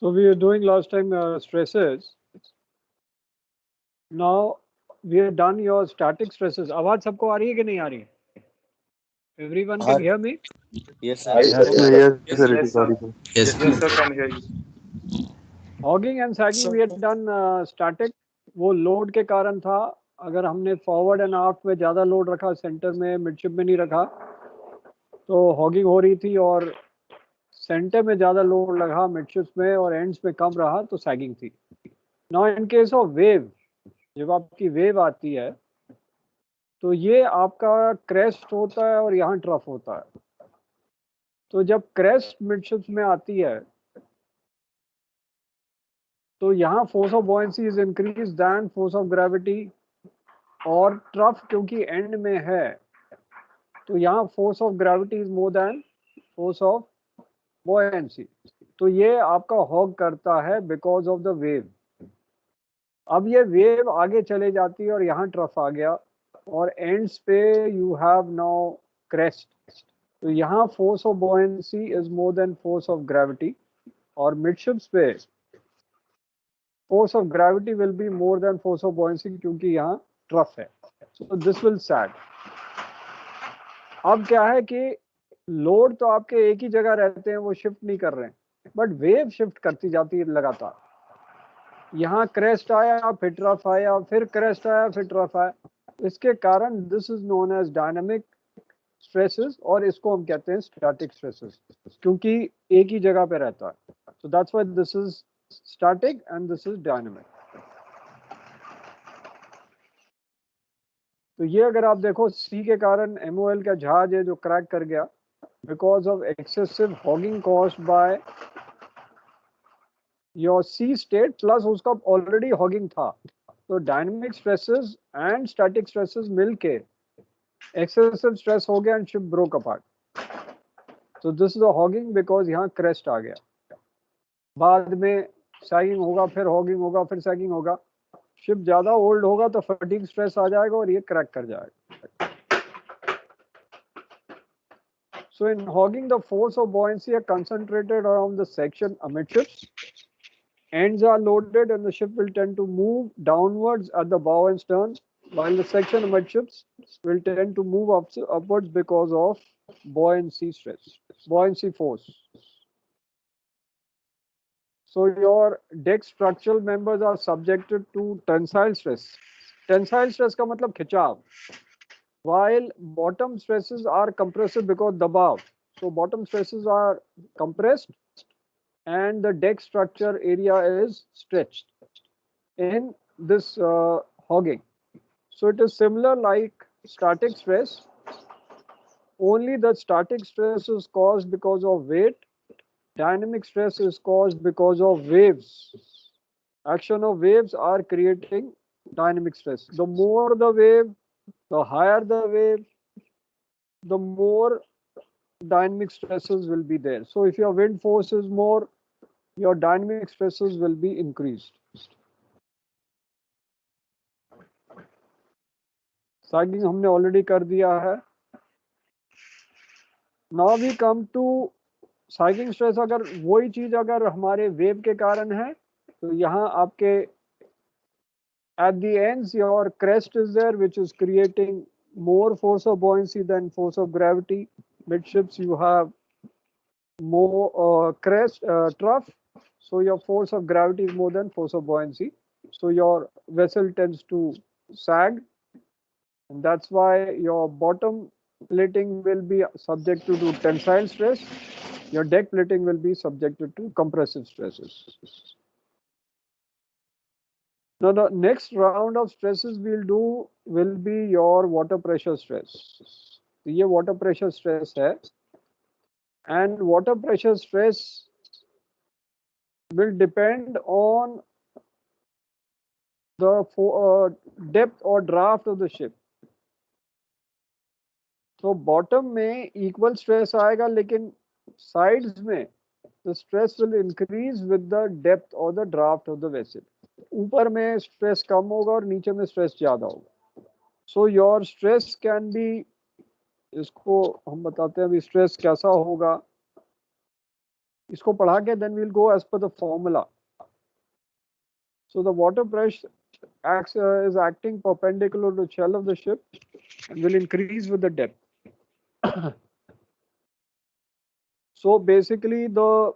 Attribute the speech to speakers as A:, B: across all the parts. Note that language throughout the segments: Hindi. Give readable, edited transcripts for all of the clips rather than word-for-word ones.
A: So we are doing last time stresses. Now we have done your static stresses. आवाज सबको आ रही है कि नहीं आ रही है? Everyone can hear me?
B: Yes, sir.
C: Yes,
A: Okay.
C: yes, sir, it is audible.
B: Yes,
D: Yes, sir, can hear you.
A: Hogging and sagging we had done static. वो लोड के कारण था. अगर हमने फॉरवर्ड एंड आफ्ट में ज़्यादा लोड रखा, सेंटर में मिडशिप में नहीं रखा, तो हॉगिंग हो रही थी, और सेंटर में ज़्यादा लोड लगा मिडशिप्स में और एंड्स में कम रहा तो सैगिंग थी. Now in case of wave, जब आपकी वेव आती है तो ये आपका क्रेस्ट होता है और यहाँ ट्रफ होता है. तो जब क्रेस्ट मिडशिप्स में आती है तो यहाँ force of buoyancy is increase than force of gravity, और ट्रफ क्योंकि एंड में है तो यहाँ force of gravity is more than force of buoyancy. तो ये आपका हॉग करता है बिकॉज ऑफ द वेव. अब ये वेव आगे चले जाती है और यहाँ ट्रफ आ गया और एंड्स पे यू हैव नाउ क्रेस्ट. तो यहाँ force of buoyancy is more than force of gravity, और मिडशिप्स पे force of gravity will be more than force of buoyancy क्योंकि यहाँ ट्रफ है. सो दिस विल सैग. अब क्या है कि लोड तो आपके एक ही जगह रहते हैं, वो शिफ्ट नहीं कर रहे हैं, बट वेव शिफ्ट करती जाती है लगातार. यहाँ क्रेस्ट आया, फिर ट्रफ आया, फिर क्रेस्ट आया, फिर ट्रफ आया. इसके कारण this is known as dynamic stresses, और इसको हम कहते हैं स्टैटिक स्ट्रेसेस क्योंकि एक ही जगह पे रहता है. So that's why this is static and this is dynamic. तो ये अगर आप देखो, सी के कारण MOL का जहाज है जो क्रैक कर गया because of excessive hogging caused by your sea state, plus उसका ऑलरेडी हॉगिंग था. तो dynamic stresses and static stresses मिलके एक्सेसिव स्ट्रेस हो गया एंड शिप ब्रोक अपार्ट. तो this is a hogging because यहाँ क्रेस्ट आ गया. बाद में सैगिंग होगा, फिर हॉगिंग होगा, फिर सैगिंग होगा. शिप ज्यादा ओल्ड होगा तो फटीग स्ट्रेस आ जाएगा और ये क्रैक कर जाएगा. So in hogging, the force of buoyancy are concentrated around the section amidships. Ends are loaded and the ship will tend to move downwards at the bow and stern, while the section amidships will tend to move upwards because of buoyancy force. So your deck structural members are subjected to tensile stress. Tensile stress का मतलब खिंचाव. While bottom stresses are compressive because dabav. So bottom stresses are compressed and the deck structure area is stretched in this hogging. So it is similar like static stress. Only the static stress is caused because of weight. Dynamic stress is caused because of waves. Action of waves are creating dynamic stress. The more the wave, the higher the wave, the more dynamic stresses will be there. So if your wind force is more, your dynamic stresses will be increased. Sagging हमने already कर दिया है. Now we come to sagging stress. अगर वही चीज अगर हमारे वेव के कारण है तो यहाँ आपके at the ends your crest is there which is creating more force of buoyancy than force of gravity. Midships you have more crest trough, so your force of gravity is more than force of buoyancy, so your vessel tends to sag, and that's why your bottom plating will be subjected to tensile stress, your deck plating will be subjected to compressive stresses. Now the next round of stresses we'll do will be your water pressure stress. तो ये water pressure stress है, and water pressure stress will depend on the depth or draft of the ship. तो bottom में equal stress आएगा, लेकिन sides में the stress will increase with the depth or the draft of the vessel. ऊपर में stress कम होगा और नीचे में stress ज़्यादा होगा. So your stress can be, इसको हम बताते हैं अभी stress कैसा होगा. इसको पढ़ा के then we'll go as per the formula. So the water pressure is acting perpendicular to the shell of the ship and will increase with the depth. So basically the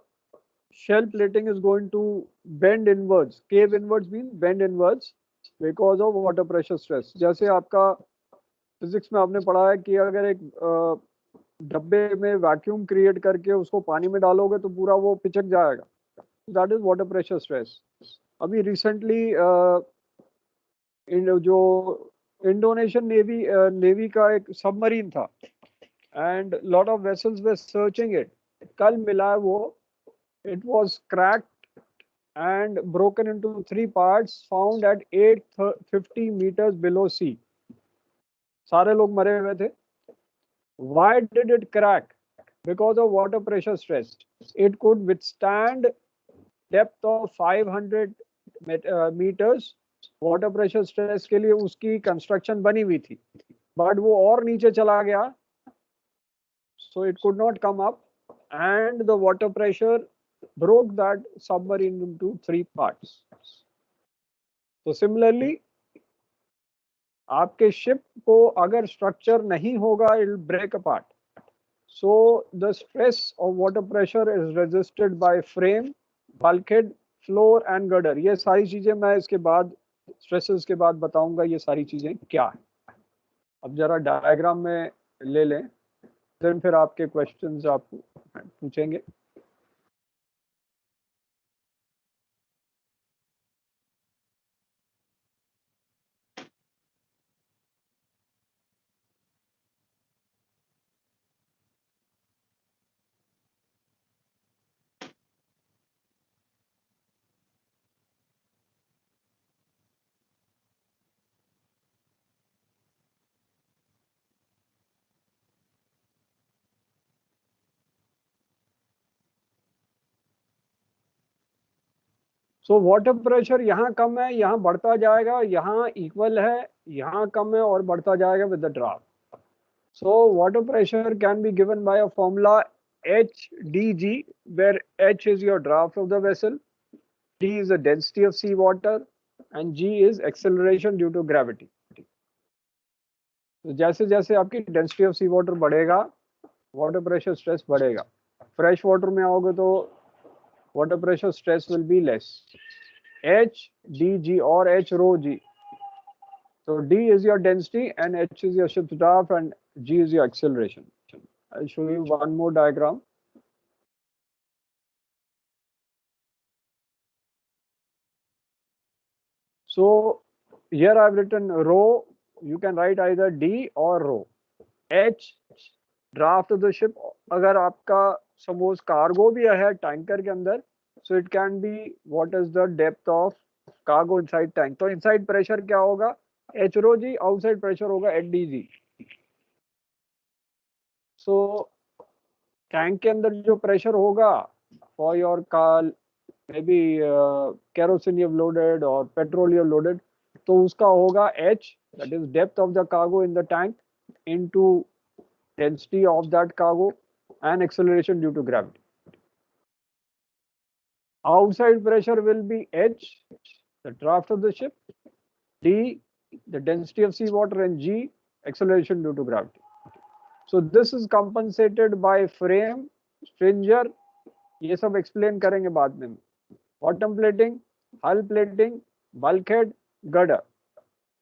A: shell plating is going to bend inwards. Cave inwards means bend inwards because of water pressure stress. जैसे आपका फिजिक्स में आपने पढ़ा है कि अगर एक डब्बे में वैक्यूम क्रिएट करके उसको पानी में डालोगे तो पूरा वो पिचक जाएगा. That is water pressure stress. अभी रिसेंटली जो इंडोनेशियन नेवी का एक सबमरीन था and lot of vessels were searching it. कल मिला वो. It was cracked and broken into 3 parts found at 850 meters below sea. सारे लोग मरे हुए थे. Why did it crack? Because of water pressure stress. It could withstand depth of 500 meters. Water pressure stress के लिए उसकी कंस्ट्रक्शन बनी हुई थी, बट वो और नीचे चला गया, so it could not come up, and the water pressure broke that submarine into 3 parts. So similarly, आपके शिप को अगर स्ट्रक्चर नहीं होगा, it will break apart. So the stress of water pressure is resisted by frame, bulkhead, floor and girder. ये सारी चीजें मैं इसके बाद स्ट्रेसेस के बाद बताऊंगा ये सारी चीजें क्या है. अब जरा डायग्राम में ले लें, फिर आपके क्वेश्चंस आप पूछेंगे. सो वाटर प्रेशर यहाँ कम है, यहाँ बढ़ता जाएगा, यहाँ इक्वल है, यहाँ कम है और बढ़ता जाएगा with the draft. So water pressure can be given by a formula HdG, where H is your draft of the vessel, D is the density of sea water, and G is acceleration due to gravity. तो जैसे जैसे आपकी डेंसिटी ऑफ सी वाटर बढ़ेगा, वाटर प्रेशर स्ट्रेस बढ़ेगा. फ्रेश वाटर में आओगे तो water pressure stress will be less. HdG or H rho G. So D is your density and H is your ship's draft and G is your acceleration. I'll show you one more diagram. So here I've written rho. You can write either D or rho. H draft of the ship. अगर आपका suppose cargo भी है टैंकर के अंदर, so it can be what is the depth of cargo inside tank. तो inside pressure क्या होगा? H rho G. Outside pressure होगा HdG. So टैंक के अंदर जो प्रेशर होगा for your car, maybe kerosene you have loaded or petrol you have loaded, तो उसका होगा H, that is depth of the cargo in the tank, into density of that cargo and acceleration due to gravity. Outside pressure will be H, the draft of the ship, D, the density of seawater, and G, acceleration due to gravity. So this is compensated by frame, stringer, ये सब explain करेंगे बाद में. Bottom plating, hull plating, bulkhead, girder.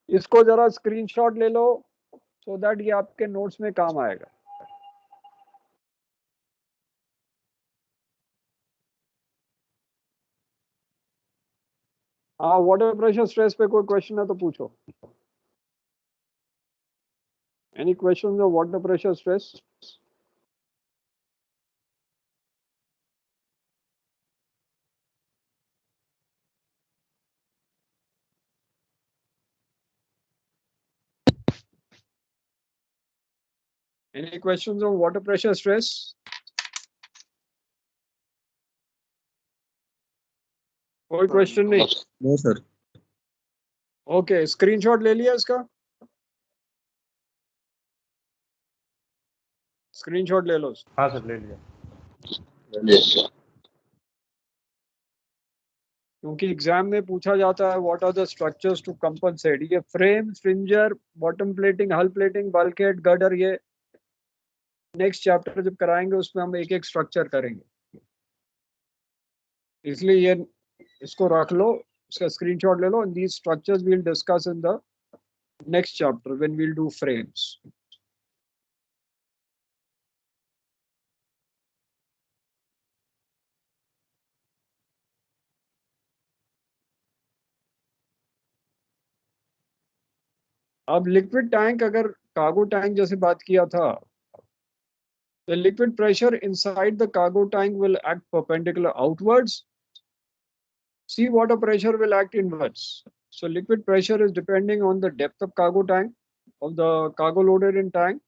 A: इसको जरा स्क्रीनशॉट ले लो so that ये आपके नोट्स में काम आएगा. हाँ, वाटर प्रेशर स्ट्रेस पे कोई क्वेश्चन है तो पूछो. Any questions on water pressure stress? Any questions on water pressure stress? कोई क्वेश्चन नहीं?
B: No sir.
A: ओके, स्क्रीनशॉट ले लिया इसका? स्क्रीनशॉट ले लो.
C: हाँ सर, ले लिया.
A: क्योंकि एग्जाम में पूछा जाता है what are the structures to compensate. ये frame, stringer, bottom plating, hull plating, bulkhead, girder, ये नेक्स्ट चैप्टर जब कराएंगे उसमें हम एक एक स्ट्रक्चर करेंगे। इसलिए ये इसको रख लो, इसका स्क्रीनशॉट ले लो। These structures we'll discuss in the next chapter when we'll do frames. अब लिक्विड टैंक, अगर कार्गो टैंक जैसे बात किया था, the liquid pressure inside the cargo tank will act perpendicular outwards. Sea water pressure will act inwards. So liquid pressure is depending on the depth of cargo tank, of the cargo loaded in tank,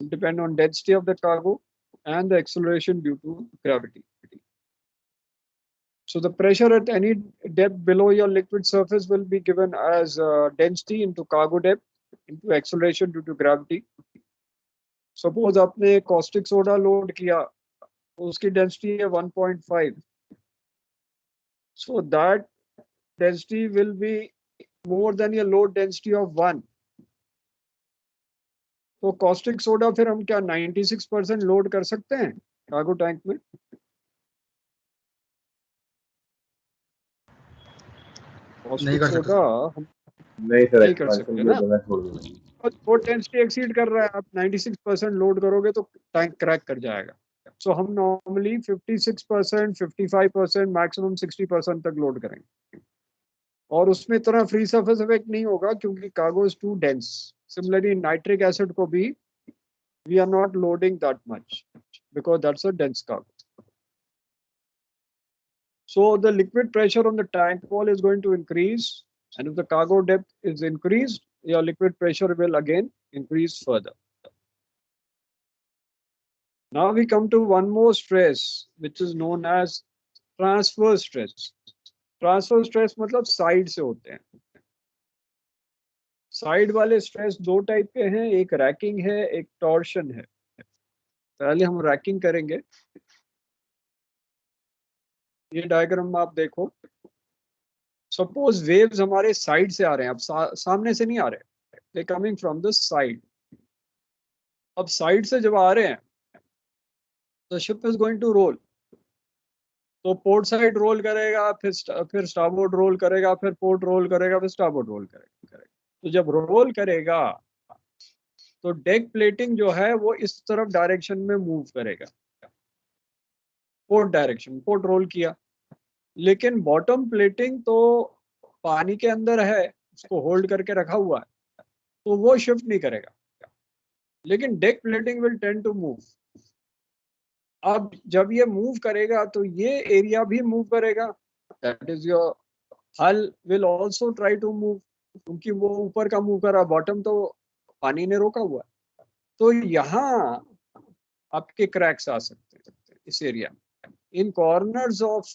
A: depend on density of the cargo and the acceleration due to gravity. So the pressure at any depth below your liquid surface will be given as density into cargo depth into acceleration due to gravity. Suppose आपने caustic soda load किया, उसकी density है 1.5. So that density will be more than your load density of 1. तो caustic soda फिर हम क्या 96% लोड कर सकते हैं कार्गो टैंक में?
B: नहीं
A: caustic
B: कर सकते
A: soda
B: सर।
A: हम
C: नहीं सर,
A: नहीं कर
C: एक्सपेंशन
A: सकते
C: के लिए
A: ना।
C: तो मैं छोड़ दूंगा।
A: और लोड डेंसिटी एक्सीड कर रहा है, आप 96% लोड करोगे तो टैंक क्रैक कर जाएगा। सो हम नॉर्मली 56%, 55%, मैक्सिमम 60% तक लोड करेंगे, और उसमें इतना फ्री सरफेस इफेक्ट नहीं होगा क्योंकि cargo is too dense. Similarly nitric acid को भी we are not loading that much because that's a dense cargo. So the liquid pressure on the tank wall is going to increase, and if the cargo depth is increased, your liquid pressure will again increase further. Now we come to one more stress which is known as transverse stress. Transverse stress मतलब साइड से होते हैं। साइड वाले स्ट्रेस दो टाइप के हैं, एक रैकिंग है, एक टॉर्शन है। पहले हम रैकिंग करेंगे। ये डायग्राम आप देखो, सपोज वेव्स हमारे साइड से आ रहे हैं, अब सामने से नहीं आ रहे, they coming from the side. अब साइड से जब आ रहे हैं तो ship is going to roll. तो पोर्ट साइड रोल करेगा, फिर स्टारबोर्ड रोल करेगा, फिर पोर्ट रोल करेगा, फिर स्टारबोर्ड रोल करेगा। तो जब रोल करेगा तो डेक प्लेटिंग जो है वो इस तरफ डायरेक्शन में मूव करेगा, पोर्ट डायरेक्शन, पोर्ट रोल किया। लेकिन बॉटम प्लेटिंग तो पानी के अंदर है, उसको होल्ड करके रखा हुआ है, तो वो शिफ्ट नहीं करेगा। लेकिन deck plating will tend to move. अब जब ये मूव करेगा तो ये एरिया भी मूव करेगा, that is your hull will also try to move, क्योंकि वो ऊपर का मूव कर रहा, बॉटम तो पानी ने रोका हुआ है। तो यहाँ आपके क्रैक्स आ सकते हैं इस एरिया में, इन कॉर्नर्स ऑफ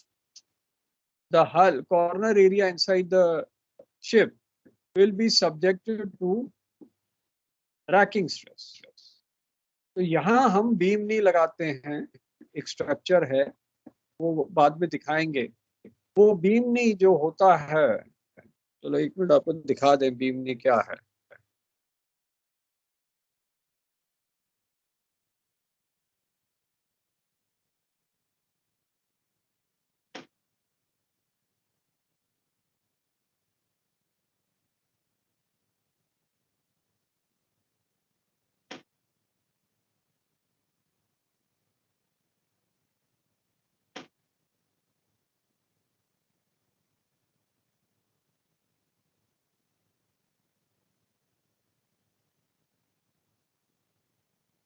A: द हल, corner area inside the ship will be subjected to racking stress. तो यहाँ हम बीम नहीं लगाते हैं, एक स्ट्रक्चर है, वो बाद में दिखाएंगे। वो बीम नहीं जो होता है, चलो एक मिनट आपको दिखा दें बीम नहीं क्या है।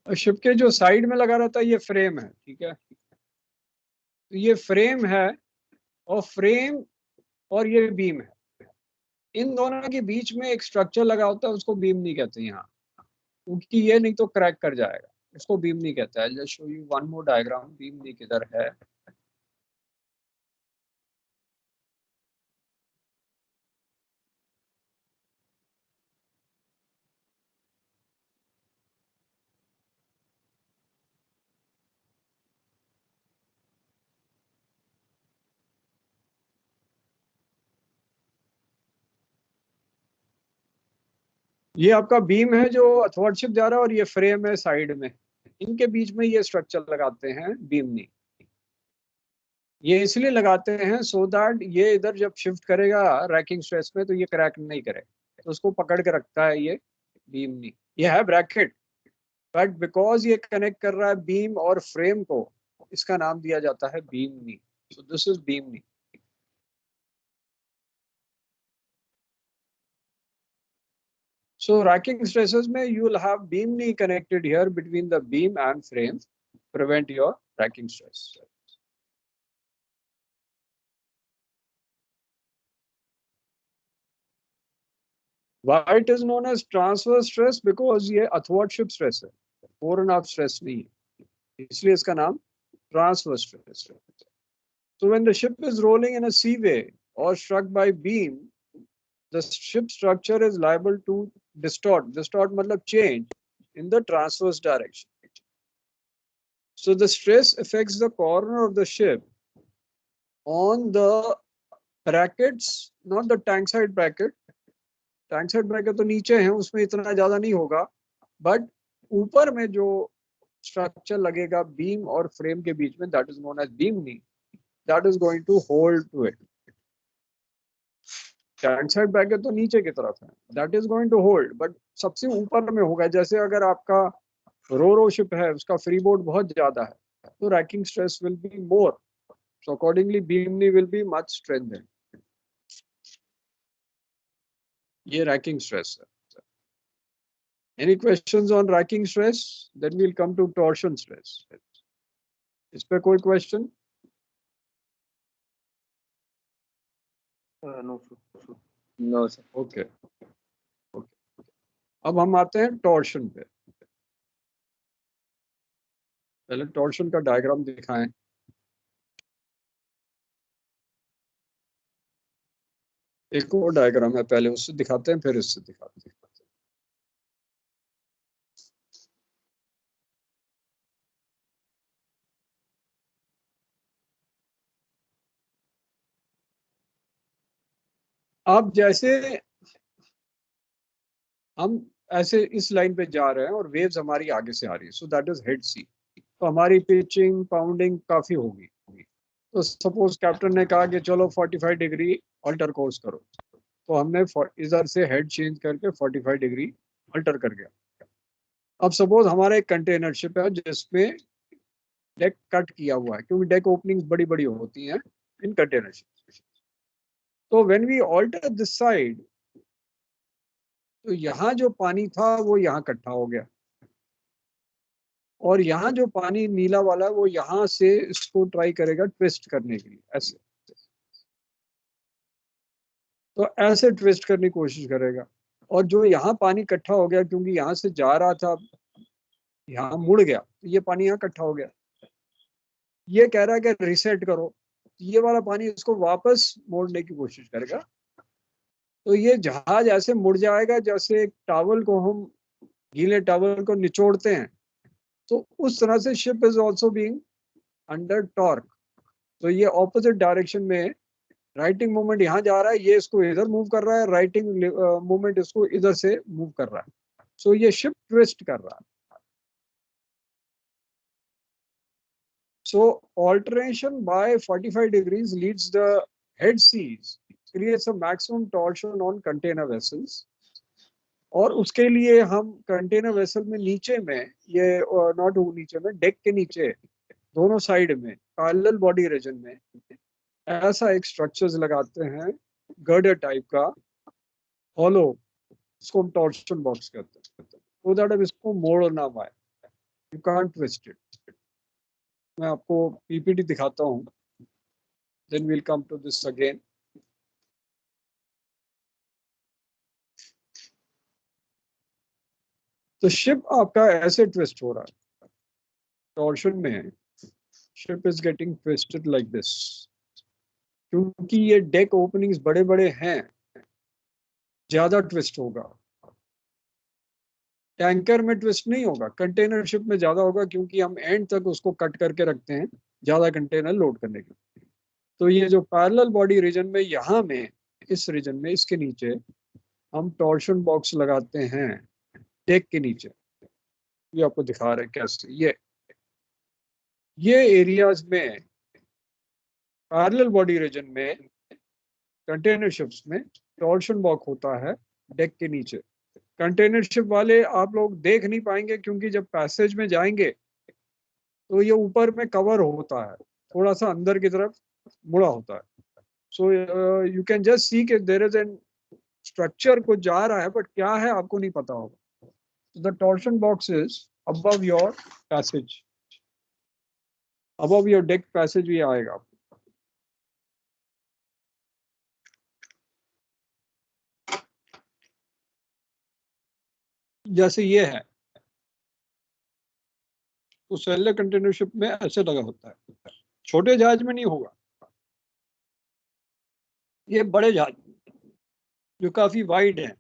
A: शिप के जो साइड में लगा रहता है ये फ्रेम है, ठीक है। तो ये फ्रेम है, और फ्रेम और ये बीम है, इन दोनों के बीच में एक स्ट्रक्चर लगा होता है, उसको बीम नहीं कहते यहाँ, क्योंकि ये नहीं तो क्रैक कर जाएगा, उसको बीम नहीं कहता है। Just show you one more diagram, beam नहीं किधर है। ये आपका बीम है जो अथॉर्डशिप जा रहा है और ये फ्रेम है साइड में, इनके बीच में ये स्ट्रक्चर लगाते हैं बीमनी। ये इसलिए लगाते हैं सो दैट ये इधर जब शिफ्ट करेगा रैकिंग स्ट्रेस में तो ये क्रैक नहीं करे, तो उसको पकड़ के रखता है ये बीमनी। ये है ब्रैकेट, बट बिकॉज ये कनेक्ट कर रहा है बीम और फ्रेम को, इसका नाम दिया जाता है beam knee. So this is beam knee. So racking stresses में you will have beam knee connected here between the beam and frame, prevent your racking stress. Why it is known as transverse stress? Because ये athwartship stress है, fore and aft stress नहीं है, इसलिए इसका नाम transverse stress है. So when the ship is rolling in a seaway or struck by beam, the ship structure is liable to distort. Distort मतलब change in the transverse direction. So the stress affects the corner of the ship on the brackets, not the tank side bracket. Tank side bracket तो नीचे है, उसमें इतना ज्यादा नहीं होगा, बट ऊपर में जो स्ट्रक्चर लगेगा बीम और फ्रेम के बीच में, that is known as beam knee, that is going to hold to it. Tank side bracket तो नीचे की तरफ है, that is going to hold, but सबसे ऊपर में होगा। जैसे अगर आपका रो शिप है, उसका फ्री बोर्ड बहुत ज्यादा है, तो ranking stress will be more, so accordingly beam knee will be much strengthened. ये रैकिंग स्ट्रेस है। Any questions on racking stress? Then we'll come to torsion stress. इस पे कोई question?
B: No, sir. No, sir.
A: Okay. Okay. अब हम आते हैं torsion पे। पहले torsion का डायग्राम दिखाएं। एक और डायग्राम है, पहले उससे दिखाते हैं फिर इससे दिखाते हैं। अब जैसे हम ऐसे इस लाइन पे जा रहे हैं और वेव्स हमारी आगे से आ रही है, सो दैट इज हेड सी, तो हमारी पिचिंग पाउंडिंग काफी होगी। तो सपोज कैप्टन ने कहा कि चलो 45 डिग्री अल्टर कोर्स करो, तो हमने इधर से हेड चेंज करके 45 डिग्री अल्टर कर गया। अब सपोज हमारा एक कंटेनर शिप है जिसमें डेक कट किया हुआ है, क्योंकि डेक ओपनिंग्स बड़ी बड़ी होती हैं इन कंटेनर शिप। तो when we alter this side, तो यहाँ जो पानी था वो यहाँ इकट्ठा हो गया, और यहाँ जो पानी नीला वाला है वो यहाँ से इसको ट्राई करेगा ट्विस्ट करने के लिए, ऐसे। तो ऐसे ट्विस्ट करने की कोशिश करेगा, और जो यहाँ पानी इकट्ठा हो गया, क्योंकि यहाँ से जा रहा था, यहाँ मुड़ गया, तो ये पानी यहाँ इकट्ठा हो गया। ये कह रहा है कि रिसेट करो, ये वाला पानी इसको वापस मोड़ने की कोशिश करेगा। तो ये जहाज ऐसे मुड़ जाएगा जैसे एक टावल को हम गीले टावल को निचोड़ते हैं, तो उस तरह से ship is also being under torque. तो ये ऑपोजिट डायरेक्शन में राइटिंग मूवमेंट यहाँ जा रहा है, ये इसको इधर मूव कर रहा है, राइटिंग मूवमेंट इसको इधर से मूव कर रहा है। सो ये शिप ट्विस्ट कर रहा है। So alteration by 45 degrees leads the head seas, creates a maximum torsion on container vessels. और उसके लिए हम कंटेनर वेसल में नीचे में, ये नॉट नीचे में, डेक के नीचे दोनों साइड में पैरेलल बॉडी रीजन में ऐसा एक स्ट्रक्चर्स लगाते हैं, गर्डर टाइप का हॉलो, इसको हम टॉर्शन बॉक्स कहते हैं, तो दैट अब इसको मोड़ना पाए, यू कांट ट्विस्ट इट। मैं आपको पीपीटी दिखाता हूँ, then we'll come to this again. तो शिप आपका ऐसे ट्विस्ट हो रहा है, टॉर्शन में ship is getting twisted like this, क्योंकि ये डेक ओपनिंग्स बड़े बड़े हैं, ज्यादा ट्विस्ट होगा। टैंकर में ट्विस्ट नहीं होगा, कंटेनर शिप में ज्यादा होगा, क्योंकि हम एंड तक उसको कट करके रखते हैं ज्यादा कंटेनर लोड करने के लिए। तो ये जो पैरेलल बॉडी रीजन में, यहाँ में, इस रीजन में, इसके नीचे हम टॉर्शन बॉक्स लगाते हैं डेक के नीचे। ये आपको दिखा रहे हैं कैसे। ये एरियाज में पैरेलल बॉडी रीजन में कंटेनर शिप्स में टॉर्शन बॉक्स होता है डेक के नीचे। कंटेनर शिप वाले आप लोग देख नहीं पाएंगे क्योंकि जब पैसेज में जाएंगे तो ये ऊपर में कवर होता है, थोड़ा सा अंदर की तरफ मुड़ा होता है। So you can just see कि देयर इज एन स्ट्रक्चर कुछ जा रहा है, बट क्या है आपको नहीं पता होगा। The torsion box is above your passage, above your deck passage भी आएगा। जैसे ये है तो सेलर कंटेनर शिप में ऐसे लगा होता है, छोटे जहाज में नहीं होगा, ये बड़े जहाज जो काफी वाइड है।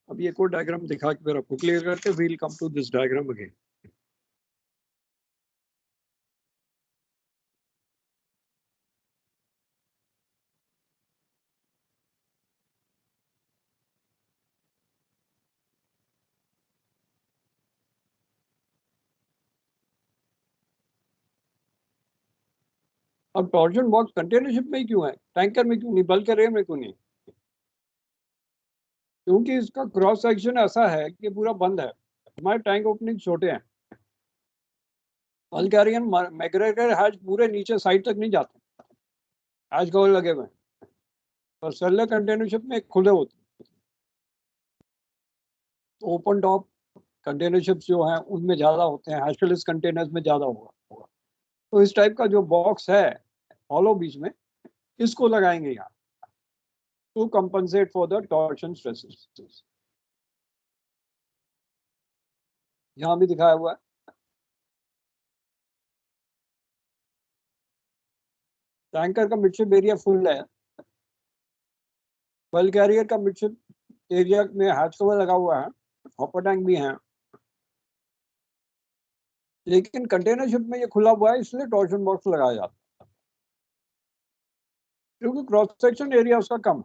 A: अब ये कोई डायग्राम दिखा के फिर आपको क्लियर करते, we'll come to this diagram again. अब टॉर्जन बॉक्स कंटेनर शिप में ही क्यों है, टैंकर में क्यों नहीं, बल्क कैरियर में क्यों नहीं? क्योंकि इसका क्रॉस सेक्शन ऐसा है कि पूरा बंद है। हमारे टैंक ओपनिंग छोटे हैं। बल्क कैरियर मैग्रेगर हैज पूरे नीचे साइड तक नहीं जाते, हैज कवर लगे हुए हैं। और सेलर कंटेनर शिप में खुले होते हैं, तो ओपन टॉप कंटेनर शिप्स जो हैं उनमें ज्यादा होते हैं, हैशफिल्स कंटेनर्स में ज्यादा होगा। तो इस टाइप का जो बॉक्स है हॉलो बीच में, इसको लगाएंगे यहाँ to compensate for the torsion stresses. यहाँ भी दिखाया हुआ है। टैंकर का मिडशिप एरिया फुल है, बल्क कैरियर का मिडशिप एरिया में हैच कवर लगा हुआ है, हॉपर टैंक भी है, लेकिन कंटेनर शिप में ये खुला हुआ है, इसलिए टॉर्शन बॉक्स लगाया जाता है क्योंकि क्रॉस सेक्शन एरिया उसका कम है।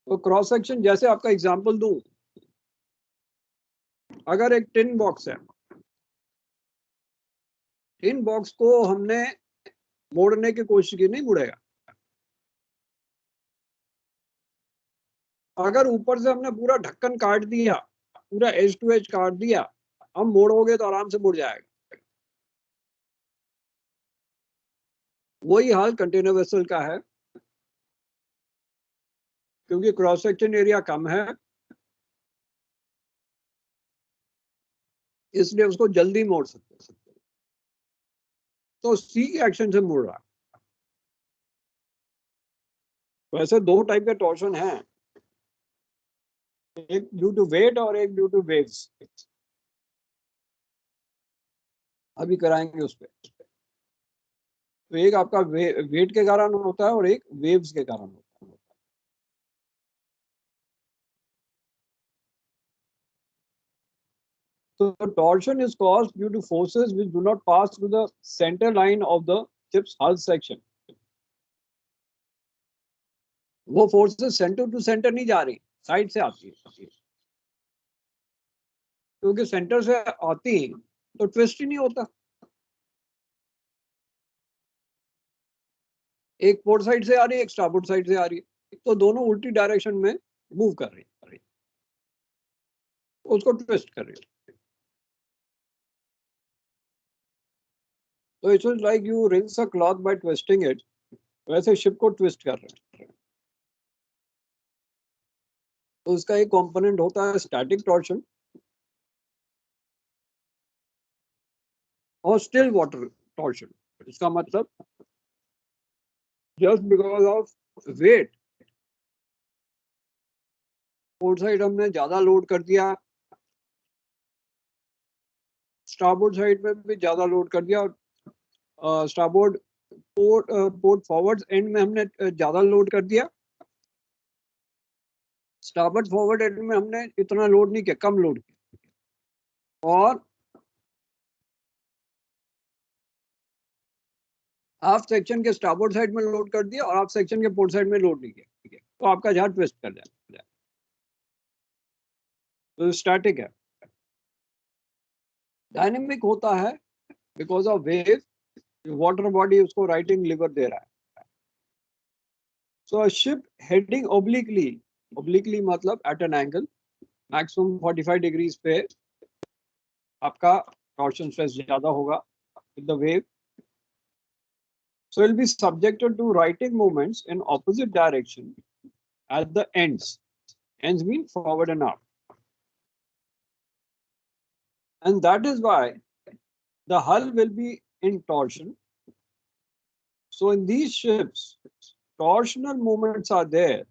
A: तो क्रॉस सेक्शन जैसे आपका एग्जांपल दूं, अगर एक टिन बॉक्स है, टिन बॉक्स को हमने मोड़ने की कोशिश की, नहीं मुड़ेगा। अगर ऊपर से हमने पूरा ढक्कन काट दिया, पूरा एज टू एज काट दिया, हम मोड़ोगे तो आराम से मुड़ जाएगा। वही हाल कंटेनर वेसल का है, क्योंकि क्रॉस सेक्शन एरिया कम है, इसलिए उसको जल्दी मोड़ सकते। तो सी के एक्शन से मुड़ रहा है। वैसे दो टाइप के टॉर्शन हैं, एक ड्यू टू वेट और एक ड्यू टू वेव्स। अभी कराएंगे उस पर। तो एक आपका वेट के कारण होता है और एक वेव्स के कारण होता है। So torsion is caused due to forces which do not pass through the center line of the ship's hull section. वो फोर्सेस सेंटर टू सेंटर नहीं जा रही, साइड से आती है, क्योंकि सेंटर से आती तो ट्विस्ट ही नहीं होता। एक पोर्ट साइड से आ रही है, एक स्टारबोर्ड साइड से आ रही है, तो दोनों उल्टी डायरेक्शन में मूव कर रही है, उसको ट्विस्ट कर रही है। तो it's like you wring a cloth by twisting it, वैसे शिप को ट्विस्ट कर रहे हैं। तो इसका एक कंपोनेंट होता है स्टैटिक टॉर्शन और स्टिल वाटर टॉर्शन। इसका मतलब just because of weight, port side हमने ज्यादा लोड कर दिया, स्टारबोर्ड साइड में भी ज्यादा लोड कर दिया, और स्टारबोर्ड पोर्ट फॉरवर्ड एंड में हमने ज्यादा लोड कर दिया, स्टारबोर्ड फॉरवर्ड एंड में हमने इतना लोड नहीं किया, कम लोड किया। और हाफ सेक्शन के स्टारबोर्ड साइड में लोड कर दिया और हाफ सेक्शन के पोर्ट साइड में लोड नहीं किया, ठीक है, तो आपका जहाज ट्विस्ट कर जाए, तो स्टैटिक है। डायनेमिक होता है because of wave, water body उसको राइटिंग लिवर दे रहा है। So a ship heading obliquely मतलब at an angle maximum 45 degrees पे आपका टॉर्शन स्ट्रेस ज्यादा होगा with the wave, so it will be subjected to righting movements in opposite direction at the ends. Ends mean forward and aft, and that is why the hull will be in torsion. So in these ships torsional movements are there,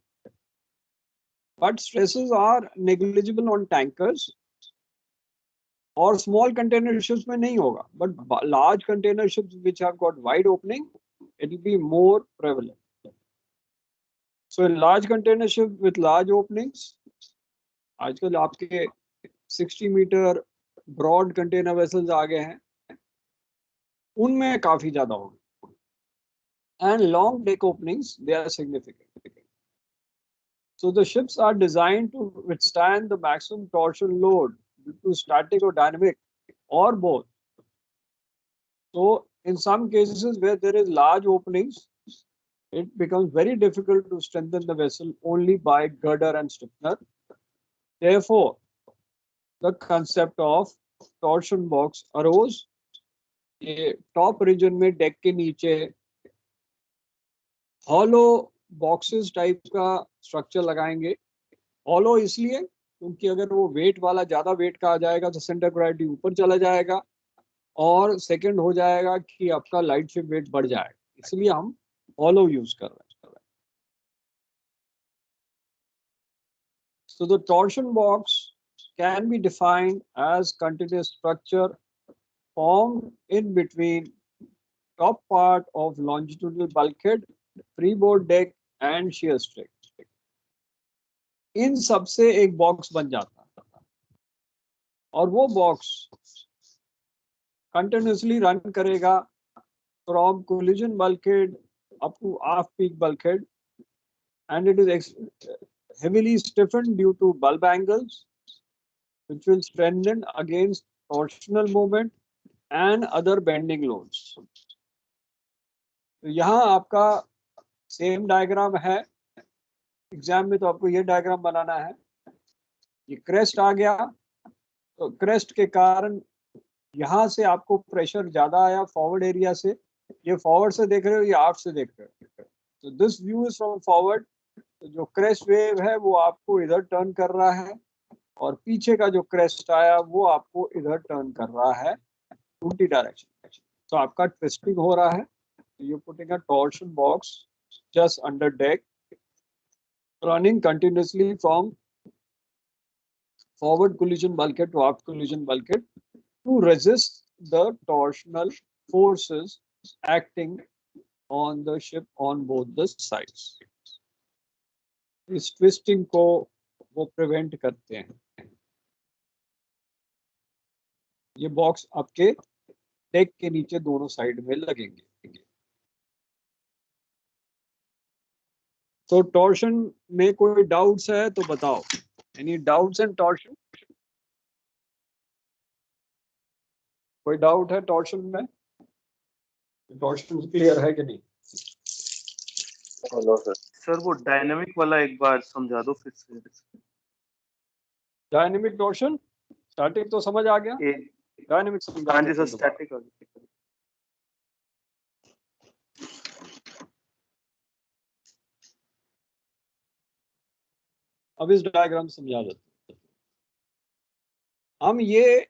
A: but stresses are negligible on tankers और small container ships में नहीं होगा, but large container ships which have got wide opening, it will be more prevalent. So in large container ship with large openings, आजकल आपके 60 मीटर ब्रॉड कंटेनर वेसल्स आ गए हैं, उनमें काफी ज्यादा होगी, and long deck openings they are significant. So the ships are designed to withstand the maximum torsion load due to static or dynamic or both. So in some cases where there is large openings, it becomes very difficult to strengthen the vessel only by girder and stiffener. Therefore, the concept of torsion box arose. ये टॉप रीजन में डेक के नीचे हॉलो बॉक्सेस टाइप का स्ट्रक्चर लगाएंगे. हॉलो इसलिए क्योंकि अगर वो वेट वाला ज्यादा वेट का आ जाएगा तो सेंटर ग्रेविटी ऊपर चला जाएगा, और सेकंड हो जाएगा कि आपका लाइट शिप वेट बढ़ जाएगा, इसलिए हम हॉलो यूज कर रहे हैं. So the torsion box can be defined as continuous structure formed in between top part of longitudinal bulkhead, freeboard deck and shear strake. इन सबसे एक बॉक्स बन जाता है और वो बॉक्स कंटिन्यूसली रन करेगा from collision bulkhead up to aft peak bulkhead, and it is heavily stiffened due to bulb angles which will strengthen against torsional moment and other bending loads. तो यहाँ आपका सेम डायग्राम है, एग्जाम में तो आपको ये डायग्राम बनाना है. ये क्रेस्ट आ गया, तो क्रेस्ट के कारण यहाँ से आपको प्रेशर ज्यादा आया फॉरवर्ड एरिया से. ये फॉरवर्ड से देख रहे हो, ये आफ्ट से देख रहे हो. तो this view is from forward. तो जो क्रेस्ट वेव है वो आपको इधर टर्न कर रहा है, और पीछे का जो क्रेस्ट आया वो आपको इधर टर्न कर रहा है उल्टी डायरेक्शन. तो आपका ट्विस्टिंग हो रहा है. You putting a torsion box just under deck running continuously from forward collision bulkhead to aft collision bulkhead to resist the torsional forces acting on the ship on both the sides. इस ट्विस्टिंग को वो प्रिवेंट करते हैं. ये बॉक्स आपके डेक के नीचे दोनों साइड में लगेंगे. तो टॉर्शन में कोई डाउट्स है तो बताओ. Any doubts in torsion? कोई डाउट है टॉर्शन में? टॉर्शन क्लियर है कि नहीं?
B: Hello sir.
C: सर वो डायनामिक वाला एक बार समझा दो फिर से.
A: डायनेमिक टॉर्शन, स्टैटिक तो समझ आ गया. डायनेमिक समझा.
C: हाँ जी सर, स्टैटिक आ गया.
A: अब इस डायग्राम समझा देते हैं. हम ये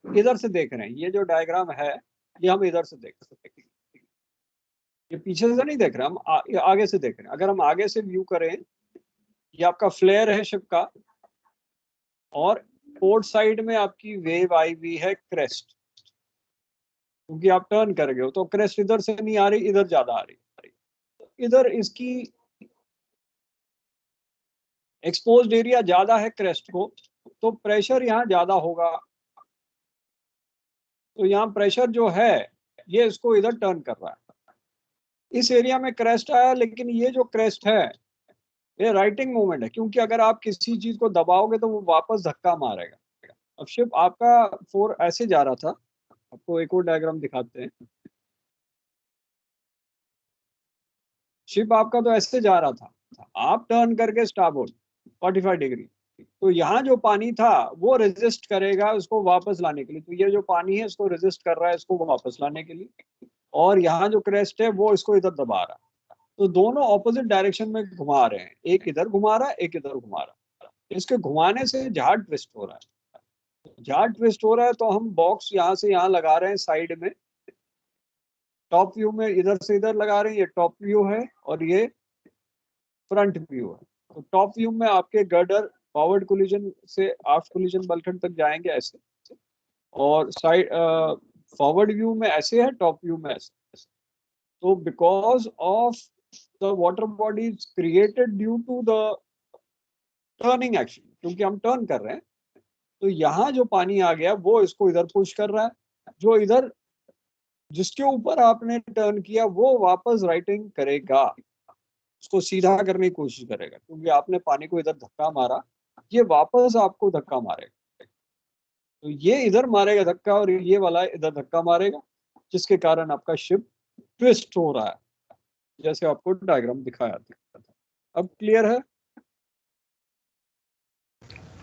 A: इधर से देख रहे हैं, ये जो डायग्राम है ये हम इधर से देख सकते हैं. ये पीछे से नहीं देख रहे, हम आगे से देख रहे हैं. अगर हम आगे से व्यू करें, ये आपका फ्लेयर है शिप का, और पोर्ट साइड में आपकी वेव आई हुई है क्रेस्ट, क्योंकि आप टर्न कर गए हो तो क्रेस्ट इधर से नहीं आ रही, इधर ज्यादा आ रही. इधर इसकी एक्सपोज्ड एरिया ज्यादा है क्रेस्ट को, तो प्रेशर यहाँ ज्यादा होगा. तो यहाँ प्रेशर जो है ये इसको इधर टर्न कर रहा है. इस एरिया में क्रेस्ट आया, लेकिन ये जो क्रेस्ट है ये राइटिंग मूवमेंट है, क्योंकि अगर आप किसी चीज को दबाओगे तो वो वापस धक्का मारेगा। अब शिप आपका 4 ऐसे जा रहा था, आपको एक और डायग्राम दिखाते हैं। शिप आपका तो ऐसे जा रहा था, आप टर्न करके स्टारबोर्ड 45 डिग्री, तो यहाँ जो पानी था वो रेजिस्ट करेगा उसको वापस लाने के लिए, तो ये जो पानी है इसको रेजिस्ट कर रहा है इसको वापस लाने के लिए, और यहाँ जो क्रेस्ट है वो इसको इधर दबा रहा है। तो दोनों ऑपोजिट डायरेक्शन में घुमा रहे हैं, एक इधर घुमा रहा है एक इधर घुमा रहा है। इसके घुमाने से जहाज ट्विस्ट हो रहा है, जहाज ट्विस्ट हो रहा है तो हम बॉक्स यहाँ से यहाँ लगा रहे हैं साइड में, टॉप व्यू में इधर से इधर लगा रहे हैं, ये टॉप व्यू है और ये फ्रंट व्यू है। तो टॉप व्यू में आपके गर्डर फॉरवर्ड कोलिजन से आफ्ट कोलिजन बल्कहेड तक जाएंगे ऐसे, और साइड फॉरवर्ड व्यू में ऐसे है, टॉप व्यू में ऐसे। तो because of the water body is created due to the turning action, क्योंकि हम टर्न कर रहे हैं, तो यहाँ जो पानी आ गया वो इसको इधर पुश कर रहा है, जो इधर जिसके ऊपर आपने टर्न किया वो वापस राइटिंग करेगा, उसको सीधा करने की कोशिश करेगा, क्योंकि आपने पानी को इधर धक्का मारा, ये वापस आपको धक्का मारेगा। तो ये इधर मारेगा धक्का और ये वाला इधर धक्का मारेगा, जिसके कारण आपका शिप ट्विस्ट हो रहा है, जैसे आपको डायग्राम दिखाया था। अब क्लियर है?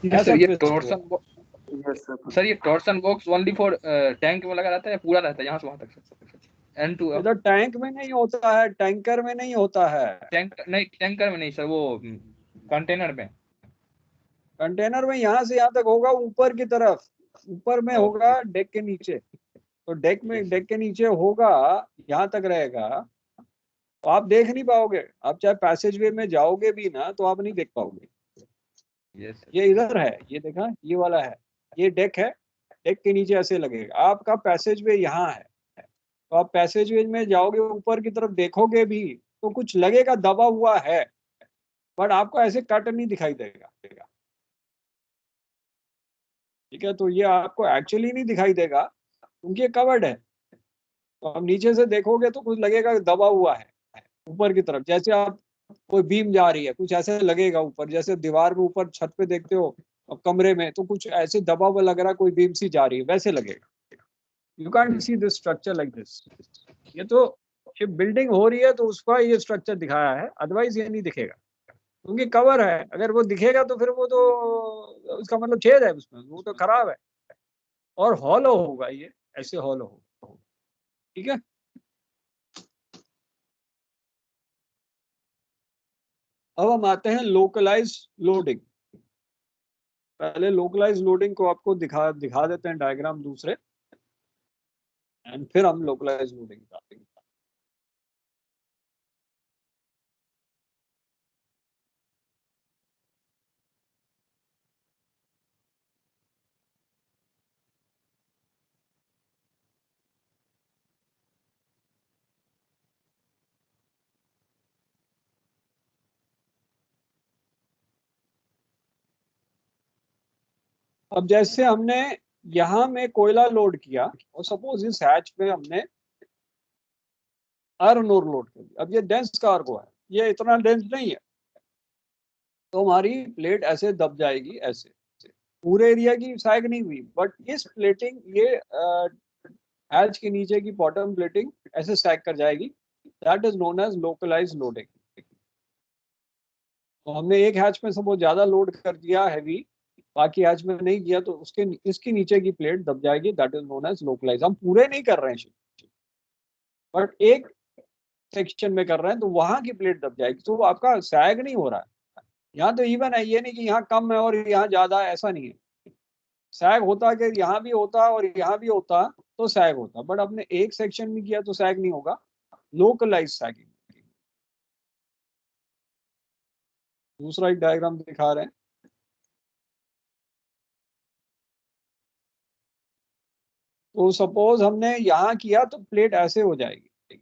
D: यस
A: ऐसा
D: सर, ये
A: ट्विस्ट हो
D: टॉर्सन
A: रहा
C: यस सर।
D: सर, ये torsion box only for tank में लगा रहता है या पूरा रहता है यहाँ से वहां तक सर? एंड टू
A: है। इधर टैंक में नहीं होता है, टैंकर में नहीं होता है,
D: टैंक नहीं, टैंकर में नहीं सर, वो कंटेनर में।
A: कंटेनर में यहाँ से यहाँ तक होगा, ऊपर की तरफ, ऊपर में होगा
D: ओके
A: डेक के नीचे, तो डेक में
D: यस
A: डेक के नीचे होगा, यहाँ तक रहेगा, तो आप देख नहीं पाओगे, आप चाहे पैसेज वे में जाओगे भी ना तो आप नहीं देख पाओगे।
D: यस
A: ये इधर है, ये देखा, ये वाला है, ये डेक है, डेक के नीचे ऐसे लगेगा, आपका पैसेज वे यहाँ है, तो आप पैसेज वे में जाओगे ऊपर की तरफ देखोगे भी तो कुछ लगेगा दबा हुआ है, बट आपको ऐसे कट नहीं दिखाई देगा। ठीक है, तो ये आपको एक्चुअली नहीं दिखाई देगा क्योंकि ये कवर्ड है, तो आप नीचे से देखोगे तो कुछ लगेगा दबा हुआ है ऊपर की तरफ, जैसे आप कोई बीम जा रही है कुछ ऐसे लगेगा ऊपर, जैसे दीवार में ऊपर छत पे देखते हो और कमरे में, तो कुछ ऐसे दबा हुआ लग रहा है, कोई बीम सी जा रही है वैसे लगेगा। You can't see this structure like this. ये तो ये बिल्डिंग हो रही है तो उसका ये स्ट्रक्चर दिखाया है, अदरवाइज ये नहीं दिखेगा क्योंकि कवर है, अगर वो दिखेगा तो फिर वो तो उसका मतलब छेद है उसमें, वो तो खराब है, और हॉलो होगा, ये ऐसे हॉलो होगा। ठीक है, अब हम आते हैं लोकलाइज लोडिंग। पहले लोकलाइज लोडिंग को आपको दिखा दिखा देते हैं डायग्राम दूसरे, एंड फिर हम लोकलाइज लोडिंग बताएंगे। अब जैसे हमने यहाँ में कोयला लोड किया और सपोज इस हैच में हमने आयरन ओर लोड कर दिया, अब ये डेंस कार्गो है, ये इतना डेंस नहीं है, तो हमारी प्लेट ऐसे दब जाएगी, ऐसे पूरे एरिया की सैग नहीं हुई, बट इस प्लेटिंग ये हैच के नीचे की बॉटम प्लेटिंग ऐसे सैग कर जाएगी, that is known as localise loading. तो हमने एक हैच में सपोज ज्यादा लोड कर दिया हैवी, बाकी हैच में नहीं किया, तो उसके इसके नीचे की प्लेट दब जाएगी, that is known as localise. हम पूरे नहीं कर रहे हैं बट एक सेक्शन में कर रहे हैं तो वहां की प्लेट दब जाएगी, तो आपका सैग नहीं हो रहा है। यहाँ तो इवन है, ये नहीं कि यहाँ कम है और यहाँ ज्यादा है, ऐसा नहीं है। सैग होता कि यहाँ भी होता और यहाँ भी होता तो सैग होता, बट आपने एक सेक्शन में किया तो सैग नहीं होगा, लोकलाइज सैगिंग। दूसरा एक डायग्राम दिखा रहे हैं। तो सपोज हमने यहाँ किया तो प्लेट ऐसे हो जाएगी,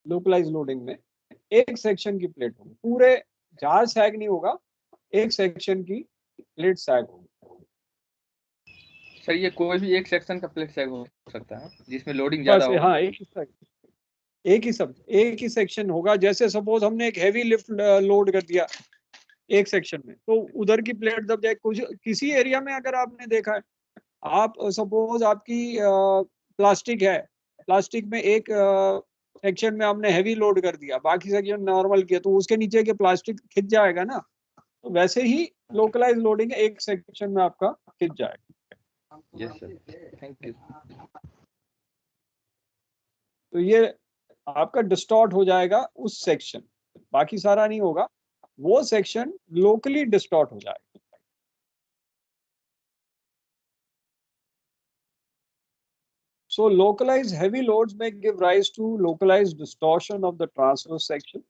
A: लोकलाइज लोडिंग में एक सेक्शन की प्लेट होगी, पूरे जहाज सैग नहीं होगा, एक सेक्शन की प्लेट सैग होगी।
D: सर, ये कोई भी एक सेक्शन का प्लेट सैग हो सकता है जिसमें लोडिंग ज्यादा
A: बस
D: हो।
A: हाँ, एक एक ही सेक्शन होगा। जैसे सपोज हमने एक हैवी लिफ्ट लोड कर दिया एक सेक्शन में, तो उधर की प्लेट दब जाए। कुछ किसी एरिया में अगर आपने देखा है, आप सपोज आपकी प्लास्टिक है, प्लास्टिक में एक सेक्शन में आपने हैवी लोड कर दिया, बाकी सेक्शन नॉर्मल किया, तो उसके नीचे के प्लास्टिक खिंच जाएगा ना। तो वैसे ही लोकलाइज लोडिंग एक सेक्शन में आपका खिंच जाएगा।
D: Yes sir, thank you.
A: तो ये आपका डिस्टॉर्ट हो जाएगा उस सेक्शन, बाकी सारा नहीं होगा, वो सेक्शन लोकली डिस्टॉर्ट हो जाएगा। So localized heavy loads may give rise to localized distortion of the transverse section.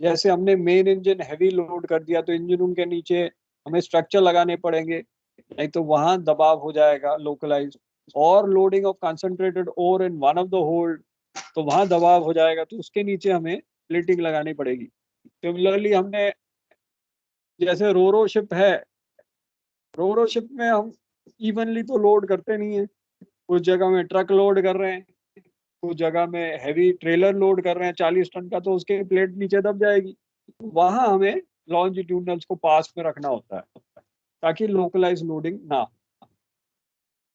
A: जैसे हमने मेन इंजन हैवी लोड कर दिया, तो इंजन रूम के नीचे हमें स्ट्रक्चर लगाने पड़ेंगे, नहीं तो वहां दबाव हो जाएगा लोकलाइज। और loading of concentrated or in one of the hold, तो वहां दबाव हो जाएगा, तो उसके नीचे हमें प्लेटिंग लगानी पड़ेगी। सिमिलरली हमने जैसे रोरो शिप है, रोरो शिप में हम इवनली तो लोड करते नहीं है, कुछ जगह में ट्रक लोड कर रहे हैं, कुछ जगह में हैवी ट्रेलर लोड कर रहे हैं 40 टन का, तो उसके प्लेट नीचे दब जाएगी। वहां हमें लॉन्जिट्यूडनल्स को पास में रखना होता है ताकि लोकलाइज लोडिंग ना हो।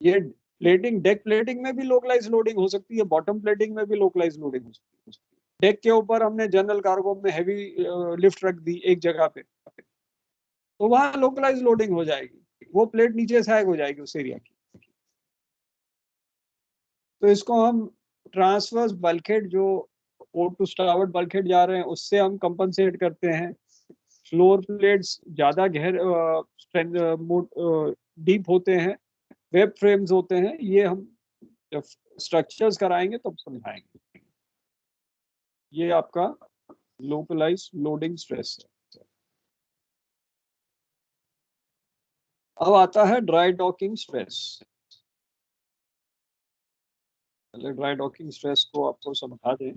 A: ये प्लेटिंग, डेक प्लेटिंग में भी लोकलाइज लोडिंग हो सकती है, बॉटम प्लेटिंग में भी लोकलाइज लोडिंग हो सकती है। डेक के ऊपर हमने जनरल कार्गो में हैवी लिफ्ट रख दी एक जगह पे, तो वहां लोकलाइज लोडिंग हो जाएगी, वो प्लेट नीचे सैग हो जाएगी उस एरिया की। तो इसको हम ट्रांसवर्स बल्कहेड, जो पोर्ट टू स्टार्बोर्ड बल्कहेड जा रहे हैं, उससे हम कंपनसेट करते हैं। फ्लोर प्लेट्स ज्यादा डीप होते हैं, वेब फ्रेम्स होते हैं, ये हम जब स्ट्रक्चर्स कराएंगे तब समझाएंगे। ये आपका लोकलाइज लोडिंग स्ट्रेस है। अब आता है ड्राई डॉकिंग स्ट्रेस। पहले ड्राई डॉकिंग स्ट्रेस को आपको समझा दें।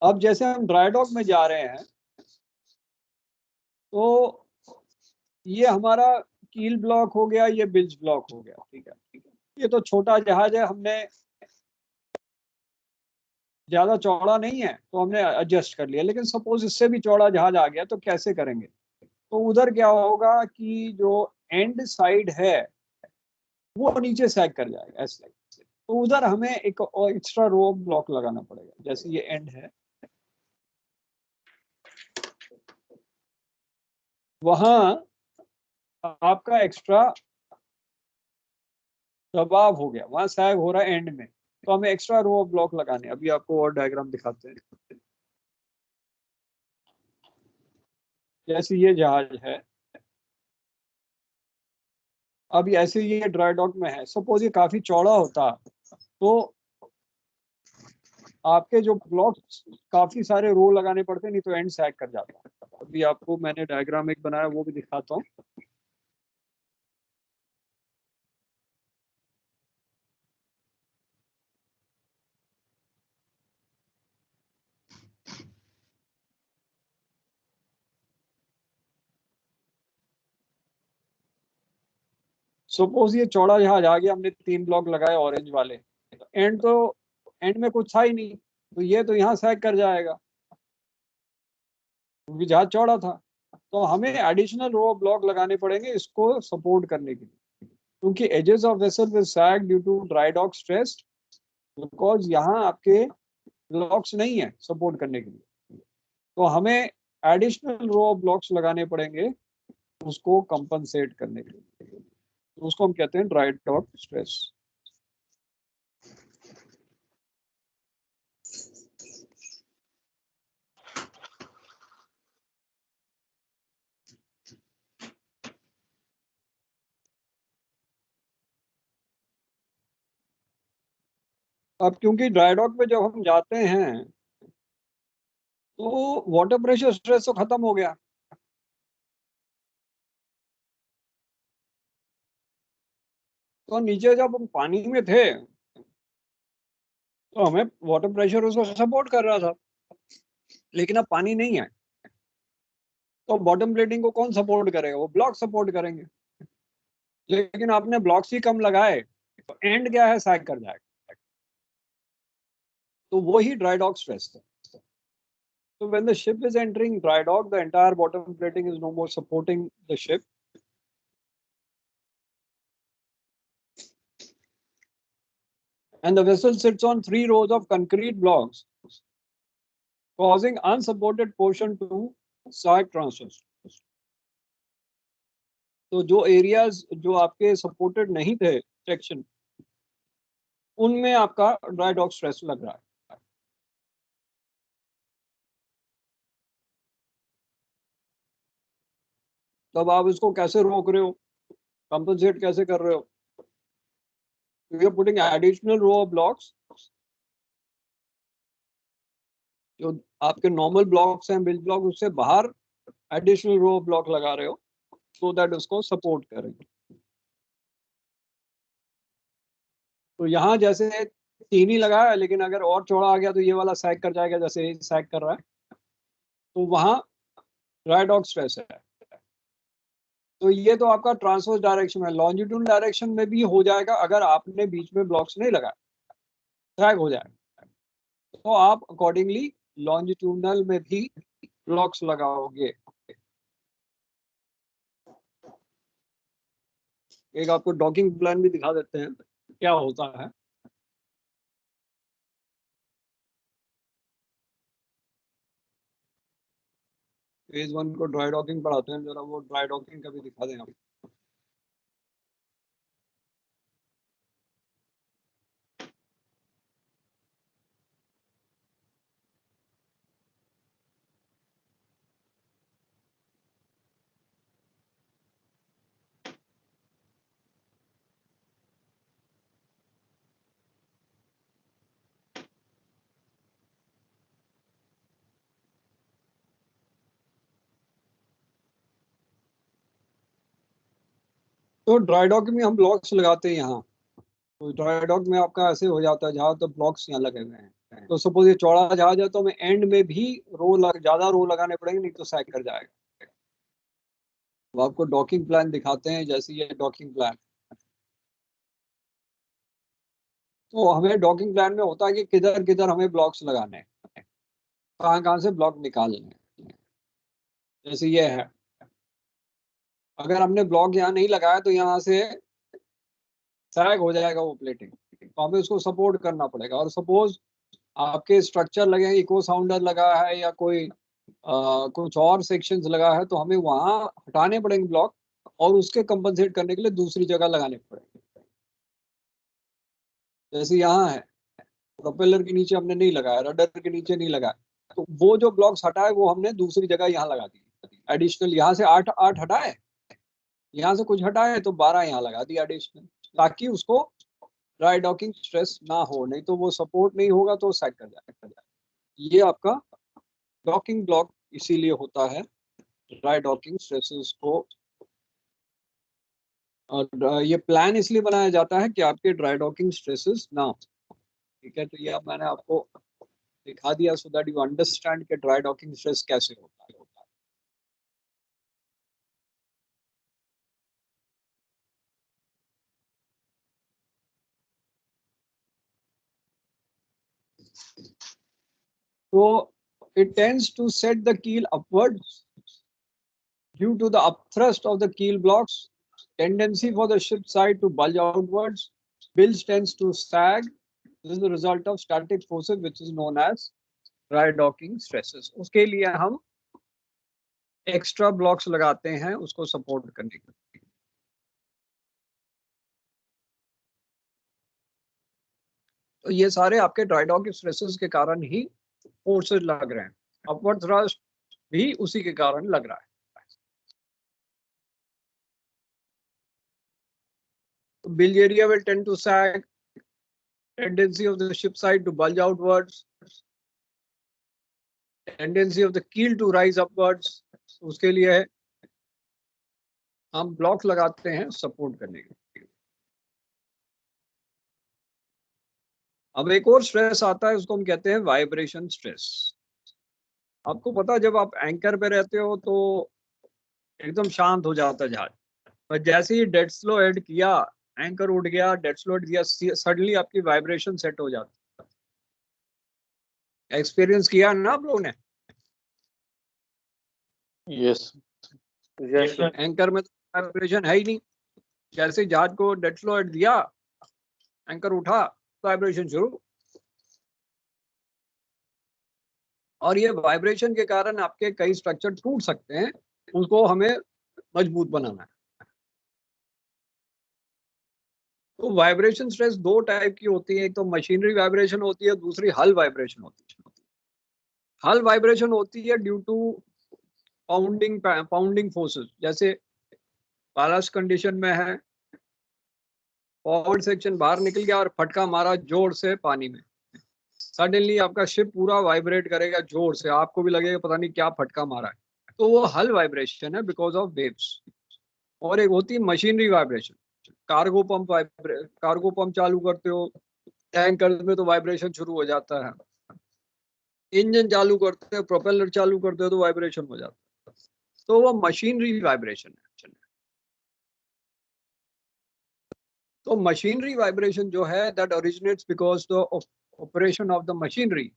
A: अब जैसे हम ड्राई डॉक में जा रहे हैं, तो ये हमारा कील ब्लॉक हो गया, ये बिल्ज ब्लॉक हो गया, ठीक है। ये तो छोटा जहाज है, हमने ज्यादा चौड़ा नहीं है तो हमने एडजस्ट कर लिया, लेकिन सपोज इससे भी चौड़ा जहाज आ गया तो कैसे करेंगे? तो उधर क्या होगा कि जो एंड साइड है वो नीचे सैग कर जाएगा ऐसे, तो उधर हमें एक एक्स्ट्रा रो ब्लॉक लगाना पड़ेगा। जैसे ये एंड है, वहां आपका एक्स्ट्रा दबाव हो गया, वहां सैग हो रहा है एंड में, तो हमें एक्स्ट्रा रो ब्लॉक लगाने। अभी आपको और डायग्राम दिखाते हैं। जैसे ये जहाज है, अभी ऐसे ये ड्राई डॉक में है, सपोज ये काफी चौड़ा होता तो आपके जो ब्लॉक्स काफी सारे रो लगाने पड़ते, नहीं तो एंड सैग कर जाता। अभी आपको मैंने डायग्राम एक बनाया, वो भी दिखाता हूँ। सपोज ये चौड़ा जहाज आ गया, हमने 3 ब्लॉक लगाए ऑरेंज वाले, एंड में कुछ था ही नहीं, तो ये तो यहाँ सैग कर जाएगा क्योंकि जहाज चौड़ा था। तो हमें एडिशनल रो ब्लॉक लगाने पड़ेंगे इसको सपोर्ट करने के लिए, क्योंकि edges of vessel will sag due to dry dock stress, because यहाँ आपके ब्लॉक्स नहीं है सपोर्ट करने के लिए। तो हमें एडिशनल रो ब्लॉक्स लगाने पड़ेंगे उसको कंपनसेट करने के लिए, तो उसको हम कहते हैं ड्राई डॉक स्ट्रेस। अब क्योंकि ड्राई डॉक पे जब हम जाते हैं तो वाटर प्रेशर स्ट्रेस तो खत्म हो गया, तो नीचे जब हम पानी में थे तो हमें वाटर प्रेशर उसको सपोर्ट कर रहा था, लेकिन अब पानी नहीं है, तो बॉटम प्लेटिंग को कौन सपोर्ट करेगा? वो ब्लॉक सपोर्ट करेंगे। लेकिन आपने ब्लॉक्स ही कम लगाए तो एंड क्या है, सैग कर जाएगा, तो वो ही ड्राई डॉक स्ट्रेस है। So when the ship is entering dry dock, the entire bottom plating is no more supporting the ship. And the vessel sits on 3 rows of concrete blocks, causing unsupported portion to sag transverse. तो जो एरियाज जो आपके सपोर्टेड नहीं थे सेक्शन, उनमें आपका ड्राई डॉक स्ट्रेस लग रहा है। तब आप इसको कैसे रोक रहे हो, कंपनसेट कैसे कर रहे हो? You are putting additional row of blocks, जो आपके नॉर्मल ब्लॉक्स हैं, बिल्ड ब्लॉक, उससे बाहर एडिशनल रो ऑफ ब्लॉक लगा रहे हो, सो दैट उसको सपोर्ट करेंगे। तो यहाँ जैसे 3 ही लगा है, लेकिन अगर और चौड़ा आ गया तो ये वाला सैग कर जाएगा, जैसे सैग कर रहा है, तो वहां ड्राई डॉक स्ट्रेस है। तो ये तो आपका ट्रांसवर्स डायरेक्शन है। लॉन्जिट्यूडनल डायरेक्शन में भी हो जाएगा, अगर आपने बीच में ब्लॉक्स नहीं लगाए, सैग हो जाएगा। तो आप अकॉर्डिंगली लॉन्जिट्यूडनल में भी ब्लॉक्स लगाओगे। एक आपको डॉकिंग प्लान भी दिखा देते हैं क्या होता है। फेज 1 को ड्राई डॉकिंग पढ़ाते हैं, जरा वो ड्राई डॉकिंग का भी दिखा दें आप। तो ड्राई डॉक में हम ब्लॉक्स लगाते हैं यहाँ, तो ड्राई डॉक में आपका ऐसे हो जाता है, जहाँ तो ब्लॉक्स यहाँ लगे हुए हैं। तो सपोज ये चौड़ा जहाज है, तो हमें एंड में भी ज्यादा रो लगाने पड़ेंगे, नहीं तो सैग कर जाएगा। तो आपको डॉकिंग प्लान दिखाते हैं, जैसे ये डॉकिंग प्लान। तो हमें डॉकिंग प्लान में होता है कि किधर किधर हमें ब्लॉक्स लगाने हैं, कहाँ कहाँ से ब्लॉक निकालने हैं। जैसे ये है, अगर हमने ब्लॉक यहाँ नहीं लगाया तो यहाँ से सैग हो जाएगा वो प्लेटिंग, तो हमें उसको सपोर्ट करना पड़ेगा। और सपोज आपके स्ट्रक्चर लगे हैं, इको साउंडर लगा है या कोई कुछ और सेक्शंस लगा है, तो हमें वहां हटाने पड़ेंगे ब्लॉक, और उसके कंपनसेट करने के लिए दूसरी जगह लगाने पड़ेंगे। जैसे यहाँ है, प्रोपेलर के नीचे हमने नहीं लगाया, रडर के नीचे नहीं लगाया, तो वो जो ब्लॉक्स हटाए वो हमने दूसरी जगह यहाँ लगा दी एडिशनल। यहाँ से 8 हटाए, यहाँ से कुछ हटाए तो 12 यहाँ लगा दी एडिशनल, ताकि उसको ड्राई डॉकिंग स्ट्रेस ना हो, नहीं तो वो सपोर्ट नहीं होगा तो सैग कर जाएगा। ये आपका डॉकिंग ब्लॉक इसीलिए होता है, ड्राई डॉकिंग स्ट्रेसेस को। और ये प्लान इसलिए बनाया जाता है कि आपके ड्राई डॉकिंग स्ट्रेसेस ना हो। ठीक है, तो ये अब मैंने आपको दिखा दिया, सो दैट यू अंडरस्टैंड कि ड्राई डॉकिंग स्ट्रेस कैसे होता है। So it tends to set the keel upwards due to the upthrust of the keel blocks, tendency for the ship side to bulge outwards, bilge tends to sag. This is the result of static forces, which is known as dry docking stresses. उसके लिए हम एक्स्ट्रा ब्लॉक्स लगाते हैं उसको सपोर्ट करने के लिए। तो ये सारे आपके ड्राई डॉकिंग स्ट्रेसेस के कारण ही फोर्सेस लग रहे हैं। अपवर्ड थ्रस्ट भी उसी के कारण लग रहा है। Bilge area will tend to sag, tendency of the ship side to bulge outwards, tendency of the keel to rise upwards. उसके लिए हम ब्लॉक लगाते हैं सपोर्ट करने के लिए। अब एक और स्ट्रेस आता है, उसको हम कहते हैं वाइब्रेशन स्ट्रेस। आपको पता है, जब आप एंकर पे रहते हो तो एकदम शांत हो जाता है जहाज, पर जैसे ही डेड स्लो ऐड किया एंकर उठ गया, डेड स्लो उठ गया, सडनली आपकी वाइब्रेशन सेट हो जाती है। एक्सपीरियंस किया ना आप लोगों ने?
B: Yes
C: yes sir.
A: एंकर में तो वाइब्रेशन है ही नहीं, जैसे जहाज को डेड स्लो हट दिया, एंकर उठा, वाइब्रेशन शुरू। और ये वाइब्रेशन के कारण आपके कई स्ट्रक्चर टूट सकते हैं, उनको हमें मजबूत बनाना है। तो वाइब्रेशन स्ट्रेस दो टाइप की होती है, एक तो मशीनरी वाइब्रेशन होती है, दूसरी हल वाइब्रेशन होती है। हल वाइब्रेशन होती है ड्यू टू पाउंडिंग फोर्सेस, जैसे बैलेंस कंडीशन में है, फॉरवर्ड सेक्शन बाहर निकल गया और फटका मारा जोर से पानी में, सडनली आपका शिप पूरा वाइब्रेट करेगा जोर से, आपको भी लगेगा पता नहीं क्या फटका मारा है, तो वो हल वाइब्रेशन है बिकॉज ऑफ वेव्स। और एक होती है मशीनरी वाइब्रेशन, कार्गो पंप चालू करते हो, टैंकर में तो वाइब्रेशन शुरू हो जाता है, इंजन चालू करते हो, प्रोपेलर चालू करते हो तो वाइब्रेशन हो जाता है, तो वो मशीनरी वाइब्रेशन है। तो मशीनरी वाइब्रेशन जो है that originates because the operation of the machinery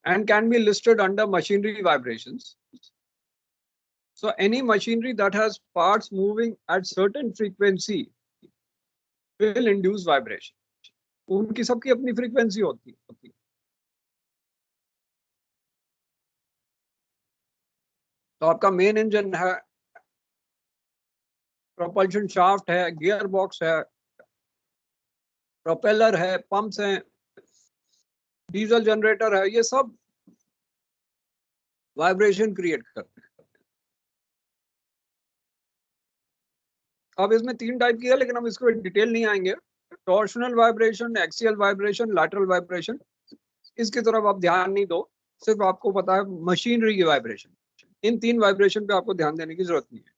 A: and can be listed under machinery vibrations. So any machinery that has parts moving at certain frequency will induce vibration. उनकी सबकी अपनी फ्रीक्वेंसी होती है। तो आपका मेन इंजन है, प्रोपल्शन शाफ्ट है, गियर बॉक्स है, प्रोपेलर है, पंप्स हैं, डीजल जनरेटर है, ये सब वाइब्रेशन क्रिएट करते हैं। अब इसमें तीन टाइप की है, लेकिन हम इसको डिटेल नहीं आएंगे। Torsional vibration, axial vibration, lateral vibration, इसकी तरफ आप ध्यान नहीं दो, सिर्फ आपको पता है मशीनरी की वाइब्रेशन। इन तीन वाइब्रेशन पे आपको ध्यान देने की जरूरत नहीं है।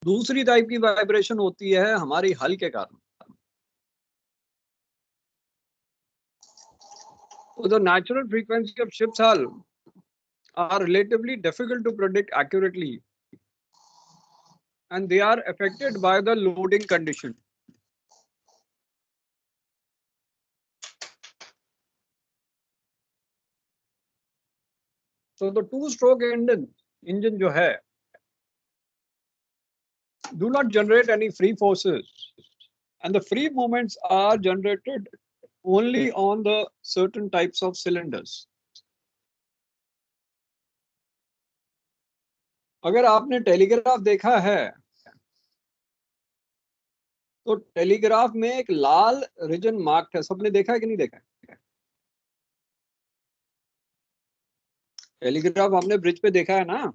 A: दूसरी टाइप की वाइब्रेशन होती है हमारी हल के कारण। So the natural frequency of ship's hull are relatively difficult to predict accurately, and they are affected by the loading condition. So the two-stroke engine जो है do not generate any free forces, and the free moments are generated only on the certain types of cylinders. अगर आपने टेलीग्राफ देखा है तो टेलीग्राफ में एक लाल रीजन मार्क है, सबने देखा है कि नहीं देखा है? टेलीग्राफ आपने ब्रिज पे देखा है ना?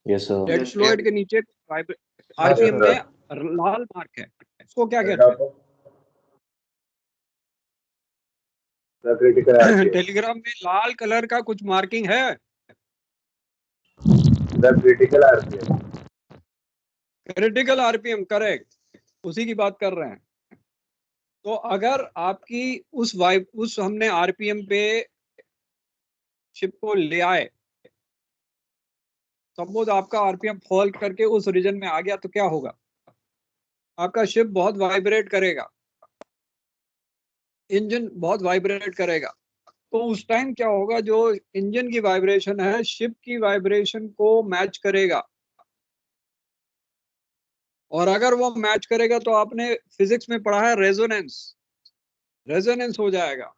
B: यस सर
A: डेड स्लोइड के नीचे आरपीएम में लाल मार्क है, इसको क्या कहते हैं? टेलीग्राफ में लाल कलर का कुछ मार्किंग है?
B: Critical RPM.
A: Critical RPM, correct, उसी की बात कर रहे हैं। तो अगर आपकी उस हमने आरपीएम पे शिप को ले आए, सपोज आपका आरपीएम फॉल करके उस रीजन में आ गया, तो क्या होगा? आपका शिप बहुत वाइब्रेट करेगा, इंजन बहुत वाइब्रेट करेगा। तो उस टाइम क्या होगा, जो इंजन की वाइब्रेशन है शिप की वाइब्रेशन को मैच करेगा, और अगर वो मैच करेगा तो आपने फिजिक्स में पढ़ा है रेजोनेंस हो जाएगा,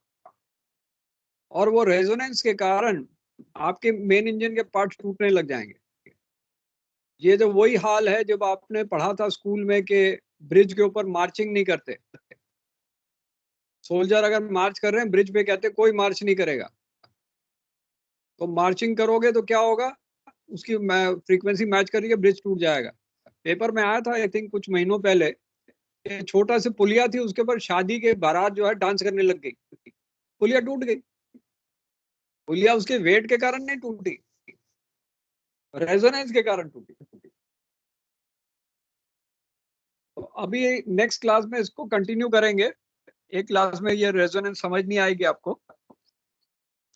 A: और वो रेजोनेंस के कारण आपके मेन इंजन के पार्ट टूटने लग जाएंगे। ये जो वही हाल है जब आपने पढ़ा था स्कूल में कि ब्रिज के ऊपर मार्चिंग नहीं करते, सोल्जर अगर मार्च कर रहे हैं ब्रिज पे, कहते कोई मार्च नहीं करेगा, तो मार्चिंग करोगे तो क्या होगा, उसकी फ्रीक्वेंसी मैच करिए, ब्रिज टूट जाएगा। पेपर में आया था आई थिंक कुछ महीनों पहले, एक छोटा सा पुलिया थी, उसके ऊपर शादी के बारात जो है डांस करने लग गई, पुलिया टूट गई। पुलिया उसके वेट के कारण नहीं टूटी, रेजोनेंस के कारण टूटी। तो अभी नेक्स्ट क्लास में इसको कंटिन्यू करेंगे। एक क्लास में ये रेजोनेंस समझ नहीं आएगी आपको,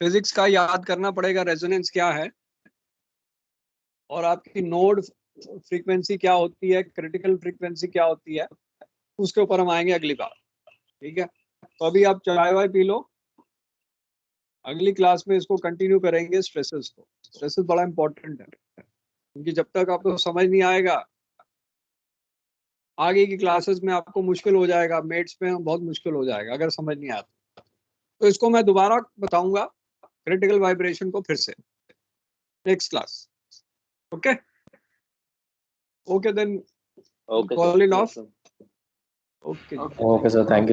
A: फिजिक्स का याद करना पड़ेगा रेजोनेंस क्या है, और आपकी नोड फ्रीक्वेंसी क्या होती है, क्रिटिकल फ्रीक्वेंसी क्या होती है, उसके ऊपर हम आएंगे अगली बार। ठीक है, तो अभी आप चाय वाय पी लो, अगली क्लास में इसको कंटिन्यू करेंगे। स्ट्रेसेस को, स्ट्रेसेस बड़ा इंपॉर्टेंट है, क्योंकि जब तक आपको समझ नहीं आएगा आगे की क्लासेस में आपको मुश्किल हो जाएगा, मेट्स में बहुत मुश्किल हो जाएगा अगर समझ नहीं आता। तो इसको मैं दोबारा बताऊंगा क्रिटिकल वाइब्रेशन को फिर से next class. Okay okay then,
B: Okay,
A: call
B: sir.
A: It off. Okay
B: Okay, sir. Thank you.